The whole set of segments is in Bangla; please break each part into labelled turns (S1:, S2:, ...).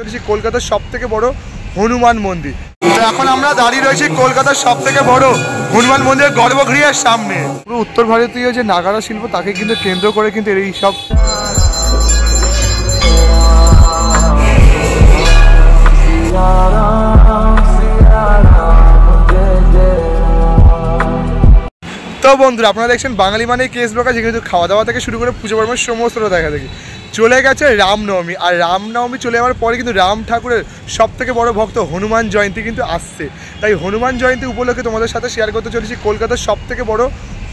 S1: কলকাতার সবথেকে বড় হনুমান মন্দির। তো এখন আমরা দাঁড়িয়ে রয়েছি কলকাতার সবথেকে বড় হনুমান মন্দিরের গর্ভগৃহের সামনে। পুরো উত্তর ভারতীয় যে নাগারা শিল্প তাকে কিন্তু কেন্দ্র করে কিন্তু এই সব তো বন্ধুরা আপনারা দেখছেন বাঙালি মানে কেস ব্লগার, যেহেতু খাওয়া দাওয়া থেকে শুরু করে পুজো পর্ব সমস্তটা দেখা দেখি। চলে গেছে রামনবমী, আর রামনবমী চলে যাওয়ার পরে কিন্তু রাম ঠাকুরের সবথেকে বড় ভক্ত হনুমান জয়ন্তী কিন্তু আসছে। তাই হনুমান জয়ন্তী উপলক্ষে তোমাদের সাথে শেয়ার করতে চলেছি কলকাতার সবথেকে বড়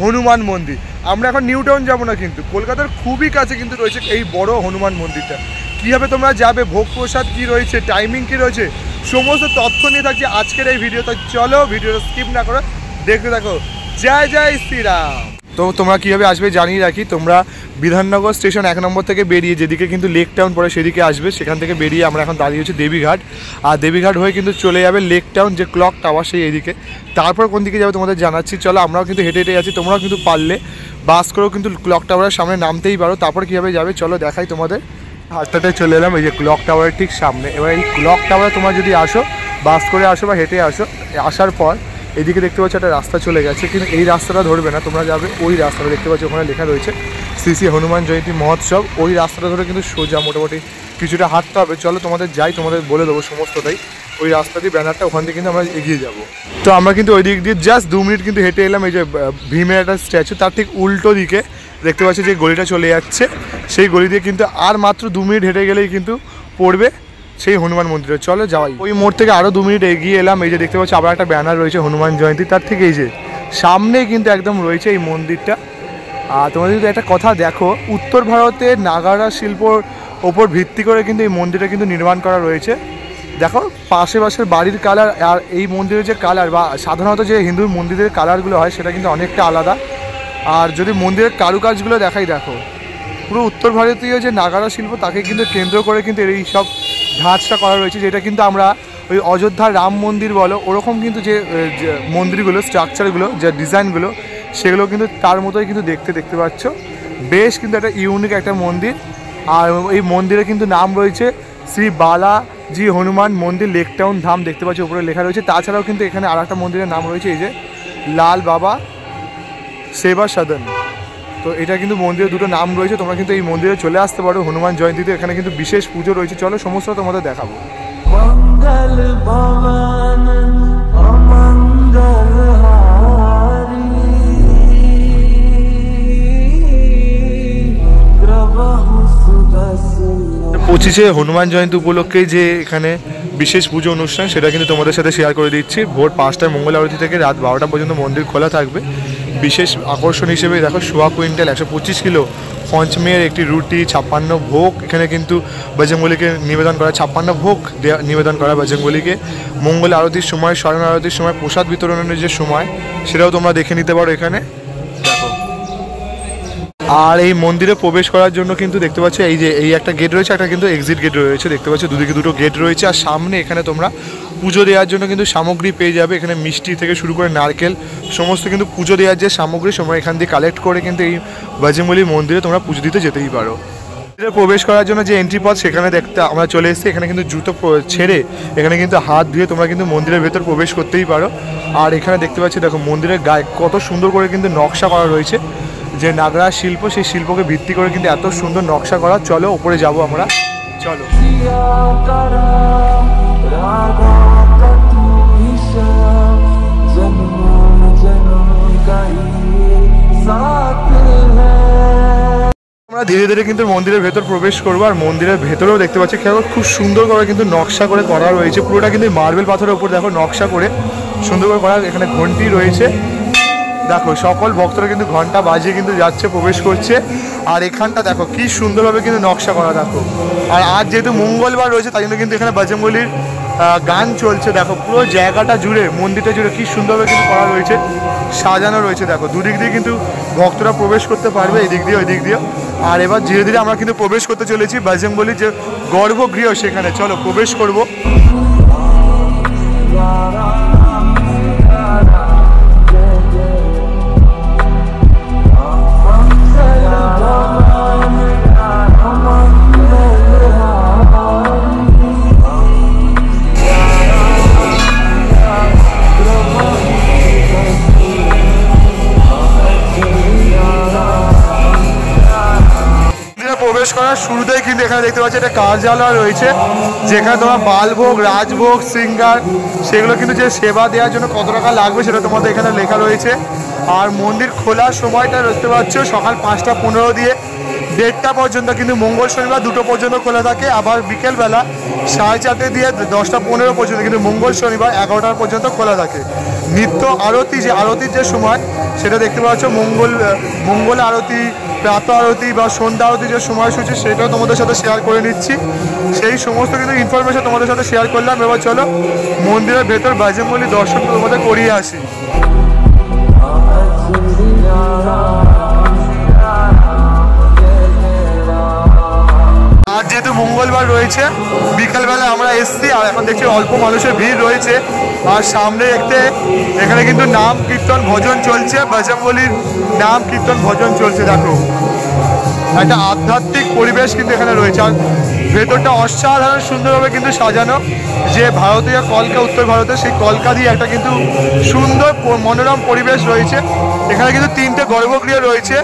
S1: হনুমান মন্দির। আমরা এখন নিউ টাউন যাবো না, কিন্তু কলকাতার খুবই কাছে কিন্তু রয়েছে এই বড় হনুমান মন্দিরটা। কীভাবে তোমরা যাবে, ভোগ প্রসাদ কী রয়েছে, টাইমিং কী রয়েছে, সমস্ত তথ্য নিয়ে থাকছে আজকের এই ভিডিও। তো চলো ভিডিওটা স্কিপ না করে দেখতে থাকো। জয় জয় শ্রীরাম। তো তোমরা কীভাবে আসবে জানিয়ে রাখি, তোমরা বিধাননগর স্টেশন 1 নম্বর থেকে বেরিয়ে যেদিকে কিন্তু লেক টাউন পড়ে সেদিকে আসবে। সেখান থেকে বেরিয়ে আমরা এখন দাঁড়িয়ে হচ্ছে দেবীঘাট, আর দেবীঘাট হয়ে কিন্তু চলে যাবে লেক টাউন যে ক্লক টাওয়ার সেই এদিকে। তারপর কোন দিকে যাবে তোমাদের জানাচ্ছি। চলো আমরাও কিন্তু হেঁটে হেঁটে যাচ্ছি, তোমরাও কিন্তু পারলে বাস করেও কিন্তু ক্লক টাওয়ারের সামনে নামতেই পারো। তারপর কীভাবে যাবে চলো দেখাই তোমাদের। হাটটাতে চলে এলাম এই যে ক্লক টাওয়ারের ঠিক সামনে। এবার এই ক্লক টাওয়ারে তোমরা যদি আসো, বাস করে আসো বা হেঁটে আসো, আসার পর এদিকে দেখতে পাচ্ছ একটা রাস্তা চলে গেছে, কিন্তু এই রাস্তাটা ধরবে না, তোমরা যাবে ওই রাস্তাটা দেখতে পাচ্ছ ওখানে লেখা রয়েছে শ্রী শ্রী হনুমান জয়ন্তী মহোৎসব। ওই রাস্তাটা ধরে কিন্তু সোজা মোটামুটি কিছুটা হাঁটতে হবে। চলো তোমাদের যাই, তোমাদের বলে দেবো সমস্তটাই। ওই রাস্তা দিয়ে ব্যানারটা ওখান থেকে কিন্তু আমরা এগিয়ে যাব। তো আমরা কিন্তু ওই দিক দিয়ে জাস্ট 2 মিনিট কিন্তু হেঁটে এলাম। এই যে ভীমের একটা স্ট্যাচু, তার ঠিক উল্টো দিকে দেখতে পাচ্ছি যে গলিটা চলে যাচ্ছে, সেই গলি দিয়ে কিন্তু আর মাত্র 2 মিনিট হেঁটে গেলেই কিন্তু পড়বে সেই হনুমান মন্দিরে। চলো যাওয়াই। ওই মোড় থেকে আরও 2 মিনিট এগিয়ে এলাম। এই যে দেখতে পাচ্ছি আবার একটা ব্যানার রয়েছে হনুমান জয়ন্তী, তার থেকে এই যে সামনেই কিন্তু একদম রয়েছে এই মন্দিরটা। আর তোমরা যদি একটা কথা দেখো, উত্তর ভারতের নাগারা শিল্পর ওপর ভিত্তি করে কিন্তু এই মন্দিরটা কিন্তু নির্মাণ করা রয়েছে। দেখো পাশের বাড়ির কালার আর এই মন্দিরের যে কালার, বা সাধারণত যে হিন্দু মন্দিরের কালারগুলো হয় সেটা কিন্তু অনেকটা আলাদা। আর যদি মন্দিরের কারুকাজগুলো দেখাই, দেখো পুরো উত্তর ভারতীয় যে নাগারা শিল্প তাকে কিন্তু কেন্দ্র করে কিন্তু এই সব ধাঁচটা করা রয়েছে, যেটা কিন্তু আমরা ওই অযোধ্যার রাম মন্দির বলো ওরকম কিন্তু যে মন্দিরগুলো, স্ট্রাকচারগুলো, যে ডিজাইনগুলো, সেগুলো কিন্তু তার মতোই কিন্তু দেখতে পাচ্ছ। বেশ কিন্তু একটা ইউনিক একটা মন্দির। আর এই মন্দিরে কিন্তু নাম রয়েছে শ্রী বালাজি হনুমান মন্দির লেক টাউন ধাম, দেখতে পাচ্ছ উপরে লেখা রয়েছে। তাছাড়াও কিন্তু এখানে আর একটা মন্দিরের নাম রয়েছে এই যে লাল বাবা সেবা সদন। তো এটা কিন্তু মন্দিরের দুটো নাম রয়েছে। তোমরা কিন্তু এই মন্দিরে চলে আসতে পারো হনুমান জয়ন্তীতে। এখানে কিন্তু বিশেষ পুজো রয়েছে। চলো সমস্ত তোমাদের দেখাবো। মঙ্গল ভবন অমঙ্গল হারি প্রভু সুদর্শন। 25শে হনুমান জয়ন্তী উপলক্ষে যে এখানে বিশেষ পুজো অনুষ্ঠান, সেটা কিন্তু তোমাদের সাথে শেয়ার করে দিচ্ছি। ভোর 5টায় মঙ্গল আরতি থেকে রাত 12টা পর্যন্ত মন্দির খোলা থাকবে। বিশেষ আকর্ষণ হিসেবে দেখো 1.25 কুইন্টাল 125 কিলো পঞ্চমের একটি রুটি, 56 ভোগ এখানে কিন্তু বজরংবলীকে নিবেদন করা, 56 ভোগ নিবেদন করা বজরংবলীকে। মঙ্গল আরতির সময়, স্বর্ণ আরতির সময় প্রসাদ বিতরণের যে সময়, সেটাও তোমরা দেখে নিতে পারো এখানে। দেখো আর এই মন্দিরে প্রবেশ করার জন্য কিন্তু দেখতে পাচ্ছ এই যে এই একটা গেট রয়েছে, একটা কিন্তু এক্সিট গেট রয়েছে, দেখতে পাচ্ছ দুদিকে দুটো গেট রয়েছে। আর সামনে এখানে তোমরা পুজো দেওয়ার জন্য কিন্তু সামগ্রী পেয়ে যাবে। এখানে মিষ্টি থেকে শুরু করে নারকেল সমস্ত কিন্তু পুজো দেওয়ার যে সামগ্রী সময় এখান দিয়ে কালেক্ট করে কিন্তু এই বজরংবলী মন্দিরে তোমরা পুজো দিতে যেতেই পারো। প্রবেশ করার জন্য যে এন্ট্রি পথ সেখানে দেখতে আমরা চলে এসেছি। এখানে কিন্তু জুতো ছেড়ে এখানে কিন্তু হাত ধুয়ে তোমরা কিন্তু মন্দিরের ভেতর প্রবেশ করতেই পারো। আর এখানে দেখতে পাচ্ছি দেখো মন্দিরের গায়ে কত সুন্দর করে কিন্তু নকশা করা রয়েছে, যে নাগরা শিল্প, সেই শিল্পকে ভিত্তি করে কিন্তু এত সুন্দর নকশা করা। চলো ওপরে যাব আমরা, চলো। আমরা ধীরে ধীরে কিন্তু মন্দিরের ভেতর প্রবেশ করবো। আর মন্দিরের ভেতরেও দেখতে পাচ্ছি খুব সুন্দর করে কিন্তু নকশা করে করা রয়েছে। পুরোটা কিন্তু মার্বেল পাথরের উপর দেখো নকশা করে সুন্দর করে করা। এখানে ঘন্টি রয়েছে, দেখো সকল ভক্তরা কিন্তু ঘন্টা বাজিয়ে কিন্তু যাচ্ছে, প্রবেশ করছে। আর এখানটা দেখো কি সুন্দরভাবে কিন্তু নকশা করা দেখো। আর আজ যেহেতু মঙ্গলবার রয়েছে তাই জন্য কিন্তু এখানে বজরংবলীর গান চলছে। দেখো পুরো জায়গাটা জুড়ে, মন্দিরটা জুড়ে কি সুন্দরভাবে কিন্তু করা রয়েছে, সাজানো রয়েছে। দেখো দুদিক দিয়ে কিন্তু ভক্তরা প্রবেশ করতে পারবে, এদিক দিয়ে ওই দিক দিয়ে। আর এবার ধীরে ধীরে আমরা কিন্তু প্রবেশ করতে চলেছি বজরংবলীর যে গর্ভগৃহ সেখানে। চলো প্রবেশ করবো। প্রবেশ করার শুরুতেই কিন্তু এখানে দেখতে পাচ্ছি একটা কার্যালয় রয়েছে, যেখানে তোমার বালভোগ, রাজভোগ, শৃঙ্গার সেগুলো কিন্তু যে সেবা দেওয়ার জন্য কত টাকা লাগবে সেটা তোমাদের এখানে লেখা রয়েছে। আর মন্দির খোলার সময়টা দেখতে পাচ্ছ সকাল 5:15 দিয়ে 1:30 পর্যন্ত, কিন্তু মঙ্গল শনিবার 2টো পর্যন্ত খোলা থাকে। আবার বিকেলবেলা 4:30 দিয়ে 10:15 পর্যন্ত, কিন্তু মঙ্গল শনিবার 11টা পর্যন্ত খোলা থাকে। নিত্য আরতি, যে আরতির যে সময় সেটা দেখতে পাচ্ছ, মঙ্গল আরতি, প্রাত আরতি বা সন্ধ্যা আরতি যে সময়সূচি সেটাও তোমাদের সাথে শেয়ার করে নিচ্ছি। সেই সমস্ত কিন্তু ইনফরমেশন তোমাদের সাথে শেয়ার করলাম। এবার চলো মন্দিরের ভেতর বজরংবলী দর্শন তোমাদের করিয়ে আসি। আর যেহেতু মঙ্গলবার রয়েছে, বিকালবেলা আমরা এসছি আর এখন দেখছি অল্প মানুষের ভিড় রয়েছে। আর সামনে এখানে কিন্তু নাম কীর্তন ভজন চলছে, বজরংবলীর নাম কীর্তন ভজন চলছে। দেখো একটা আধ্যাত্মিক পরিবেশ কিন্তু এখানে রয়েছে। আর ভেতরটা অসাধারণ সুন্দরভাবে কিন্তু সাজানো, যে ভারতীয় কলকা, উত্তর ভারতের সেই কলকা দিয়ে একটা কিন্তু সুন্দর মনোরম পরিবেশ রয়েছে। এখানে কিন্তু 3টে গর্ভগৃহ রয়েছে।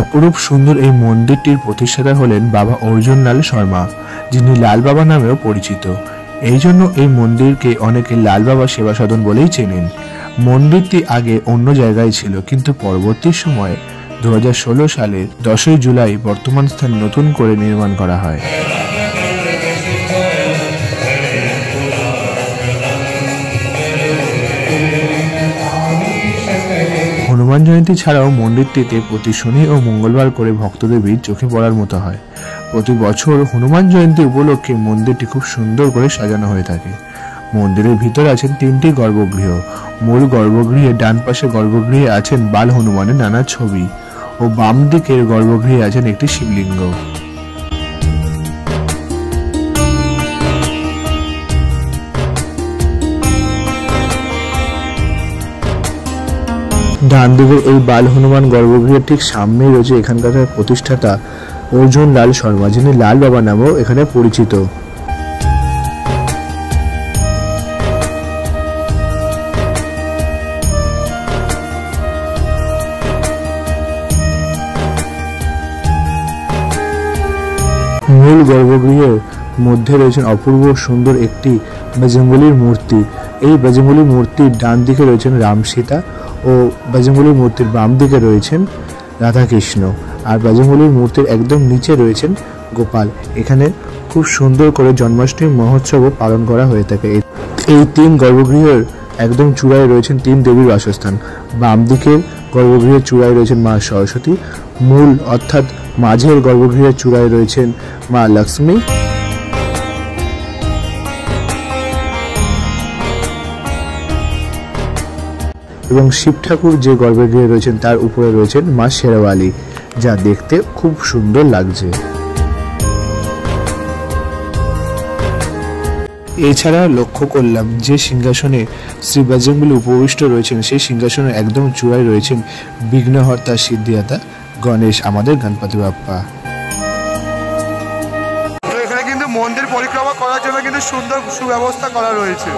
S2: অপরূপ সুন্দর এই মন্দিরটির প্রতিষ্ঠাতা হলেন বাবা অর্জুন লাল শর্মা, যিনি লাল বাবা নামেও পরিচিত। এই জন্য এই মন্দিরকে অনেকে লাল বাবা সেবা সদন বলেই চেনেন। মন্দিরটি আগে অন্য জায়গায় ছিল, কিন্তু পরবর্তী সময়ে 2016 সালের 10ই জুলাই বর্তমান স্থানে নতুন করে নির্মাণ করা হয়। হনুমান জয়ন্তী ছাড়াও মন্দিরটিতে প্রতি শনি ও মঙ্গলবার করে ভক্তদের ভিড় চোখে পড়ার মতো হয়। প্রতি বছর হনুমান জয়ন্তী উপলক্ষে মন্দিরটি খুব সুন্দর করে সাজানো হয়ে থাকে। মন্দিরের ভিতরে আছেন 3টি গর্ভগৃহ। মূল গর্ভগৃহের ডান পাশে গর্ভগৃহে আছেন বাল হনুমানের নানা ছবি ও বাম দিকের গর্ভগৃহে আছেন একটি শিবলিঙ্গ। ডান দিকের এই বাল হনুমান গর্ভগৃহের ঠিক সামনেই রয়েছে এখানকার প্রতিষ্ঠাতা অর্জুন লাল শর্মা, যিনি লাল বাবা নামেও এখানে পরিচিত। মূল গর্ভগৃহের মধ্যে রয়েছেন অপূর্ব সুন্দর একটি বজরংবলীর মূর্তি। এই বজরংবলীর মূর্তির ডান দিকে রয়েছেন রাম সীতা ও বজরংবলীর মূর্তির বাম দিকে রয়েছেন রাধাকৃষ্ণ। আর বজরংবলীর মূর্তির একদম নিচে রয়েছেন গোপাল। এখানে খুব সুন্দর করে জন্মাষ্টমী মহোৎসবও পালন করা হয়ে থাকে। এই 3 গর্ভগৃহের একদম চূড়ায় রয়েছেন 3 দেবীর বাসস্থান। বাম দিকের গর্ভগৃহের চূড়ায় রয়েছেন মা সরস্বতী, মূল অর্থাৎ মাঝের গর্ভগৃহের চূড়ায় রয়েছেন মা লক্ষ্মী, এবং শিব ঠাকুর যে গর্ভগৃহে রয়েছেন তার উপরে রয়েছেন মা শেরওয়ালি, যা দেখতে খুব সুন্দর লাগছে। এছাড়া লক্ষ্য করলাম যে সিংহাসনে শ্রী বজরংবলী উপবিষ্ট রয়েছেন, সেই সিংহাসনের একদম চূড়ায় রয়েছেন বিঘ্নহর্তা সিদ্ধিদাতা গণেশ, আমাদের গণপতি বাপ্পা।
S1: এখানে কিন্তু মন্দির পরিক্রমা করার জন্য কিন্তু সুন্দর সুব্যবস্থা করা রয়েছে।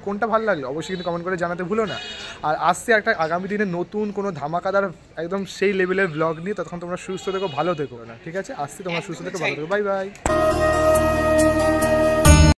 S1: কোনটা ভালো লাগলো অবশ্যই কিন্তু কমেন্ট করে জানাতে ভুলো না। আর আসছে একটা আগামী দিনে নতুন কোনো ধামাকাদার একদম সেই লেভেলের ব্লগ নিয়ে, তখন তোমরা সুস্থ থেকো, ভালো থেকো না, ঠিক আছে? আসছি, তোমরা সুস্থ থেকো, ভালো থেকো, বাই বাই।